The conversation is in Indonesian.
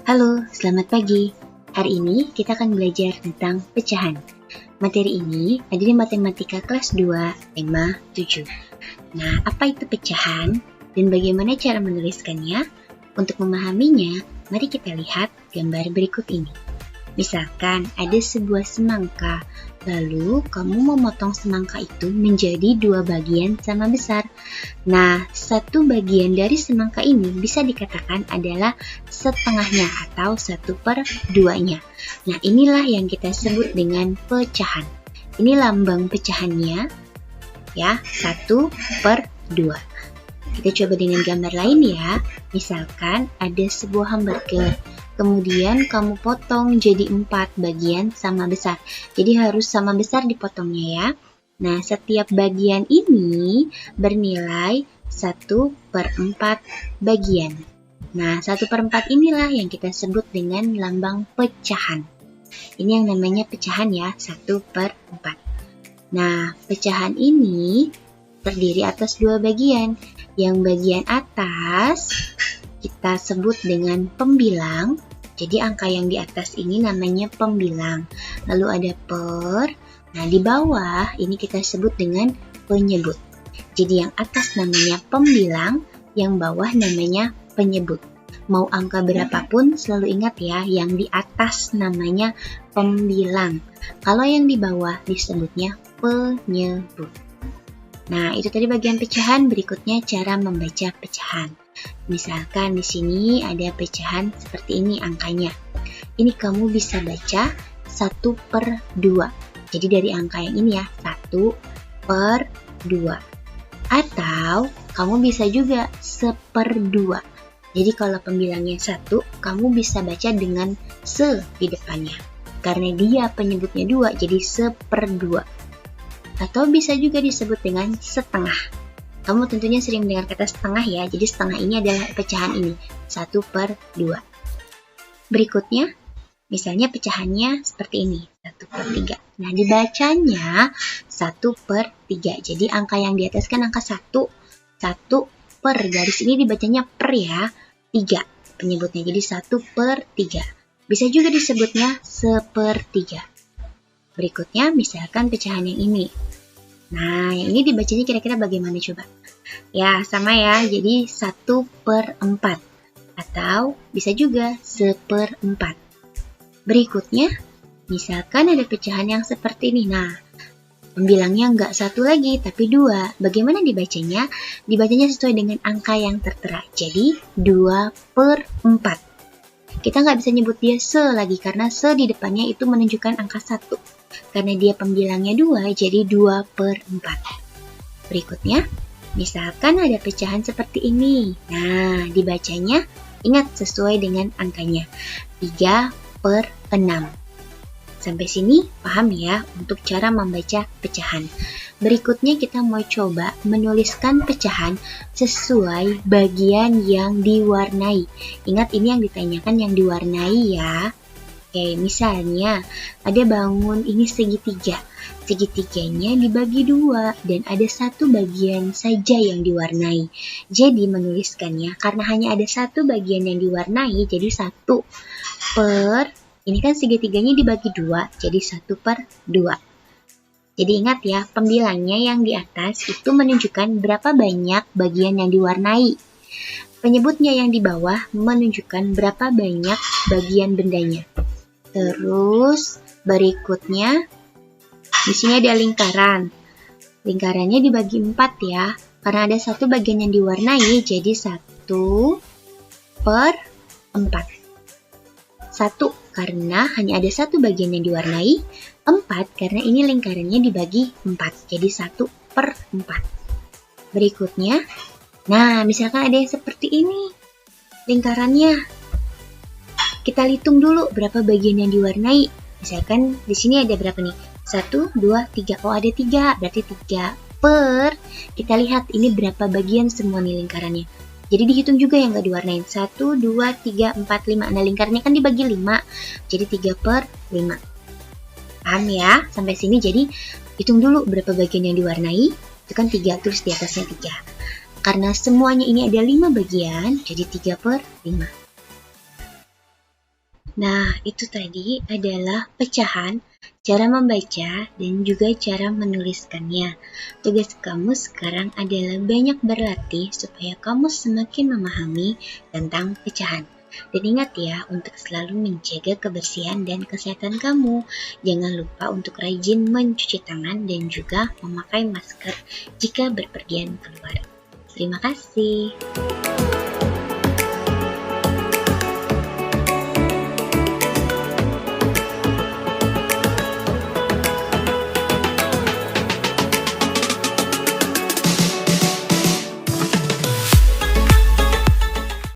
Halo, selamat pagi. Hari ini kita akan belajar tentang pecahan. Materi ini ada di Matematika kelas 2, tema 7. Nah, apa itu pecahan dan bagaimana cara menuliskannya? Untuk memahaminya, mari kita lihat gambar berikut ini. Misalkan ada sebuah semangka, lalu kamu memotong semangka itu menjadi 2 bagian sama besar. Nah, satu bagian dari semangka ini bisa dikatakan adalah setengahnya atau 1/2-nya. Nah, inilah yang kita sebut dengan pecahan. Ini lambang pecahannya, ya, 1/2. Kita coba dengan gambar lain ya. Misalkan ada sebuah hamburger. Kemudian kamu potong jadi 4 bagian sama besar. Jadi harus sama besar dipotongnya ya. Nah, setiap bagian ini bernilai 1/4 bagian. Nah, 1/4 inilah yang kita sebut dengan lambang pecahan. Ini yang namanya pecahan ya, 1/4. Nah, pecahan ini terdiri atas 2 bagian. Yang bagian atas kita sebut dengan pembilang. Jadi angka yang di atas ini namanya pembilang. Lalu ada per. Nah, di bawah ini kita sebut dengan penyebut. Jadi yang atas namanya pembilang, yang bawah namanya penyebut. Mau angka berapapun selalu ingat ya, yang di atas namanya pembilang. Kalau yang di bawah disebutnya penyebut. Nah, itu tadi bagian pecahan. Berikutnya cara membaca pecahan. Misalkan di sini ada pecahan seperti ini angkanya. Ini kamu bisa baca 1/2. Jadi dari angka yang ini ya, 1/2. Atau kamu bisa juga 1/2. Jadi kalau pembilangnya 1, kamu bisa baca dengan se di depannya. Karena dia penyebutnya 2, jadi 1/2. Atau bisa juga disebut dengan setengah. Kamu tentunya sering mendengar kata setengah ya, jadi setengah ini adalah pecahan ini, 1/2. Berikutnya, misalnya pecahannya seperti ini, 1/3. Nah, dibacanya 1/3. Jadi angka yang di atas kan angka 1 per, garis ini dibacanya per ya, 3 penyebutnya, jadi 1/3. Bisa juga disebutnya 1/3. Berikutnya, misalkan pecahan yang ini. Nah, yang ini dibacanya kira-kira bagaimana coba? Ya, sama ya, jadi 1/4. Atau bisa juga 1/4. Berikutnya, misalkan ada pecahan yang seperti ini. Nah, pembilangnya nggak 1 lagi, tapi 2. Bagaimana dibacanya? Dibacanya sesuai dengan angka yang tertera. Jadi, 2/4. Kita nggak bisa nyebut dia se lagi, karena se di depannya itu menunjukkan angka 1. Karena dia pembilangnya 2, jadi 2/4. Berikutnya, misalkan ada pecahan seperti ini. Nah, dibacanya ingat sesuai dengan angkanya, 3/6. Sampai sini paham ya untuk cara membaca pecahan. Berikutnya kita mau coba menuliskan pecahan sesuai bagian yang diwarnai. Ingat ini yang ditanyakan yang diwarnai ya. Oke, misalnya ada bangun ini segitiga. Segitiganya dibagi 2 dan ada 1 bagian saja yang diwarnai. Jadi menuliskannya karena hanya ada 1 bagian yang diwarnai, jadi 1 per, ini kan segitiganya dibagi 2, jadi 1/2. Jadi ingat ya, pembilangnya yang di atas itu menunjukkan berapa banyak bagian yang diwarnai. Penyebutnya yang di bawah menunjukkan berapa banyak bagian bendanya. Terus berikutnya di sini ada lingkaran. Lingkarannya dibagi 4 ya. Karena ada 1 bagian yang diwarnai, jadi 1/4. 1 karena hanya ada 1 bagian yang diwarnai. 4 karena ini lingkarannya dibagi 4, jadi 1/4. Berikutnya, nah misalkan ada yang seperti ini lingkarannya. Kita hitung dulu berapa bagian yang diwarnai. Misalkan di sini ada berapa nih? 1, 2, 3. Oh, ada 3. Berarti 3 per. Kita lihat ini berapa bagian semua nih lingkarannya. Jadi dihitung juga yang nggak diwarnain. 1, 2, 3, 4, 5. Nah, lingkarannya kan dibagi 5. Jadi 3/5. Paham ya? Sampai sini jadi hitung dulu berapa bagian yang diwarnai. Itu kan 3, terus di atasnya 3. Karena semuanya ini ada 5 bagian, jadi 3/5. Nah, itu tadi adalah pecahan, cara membaca, dan juga cara menuliskannya. Tugas kamu sekarang adalah banyak berlatih supaya kamu semakin memahami tentang pecahan. Dan ingat ya, untuk selalu menjaga kebersihan dan kesehatan kamu. Jangan lupa untuk rajin mencuci tangan dan juga memakai masker jika berpergian keluar. Terima kasih.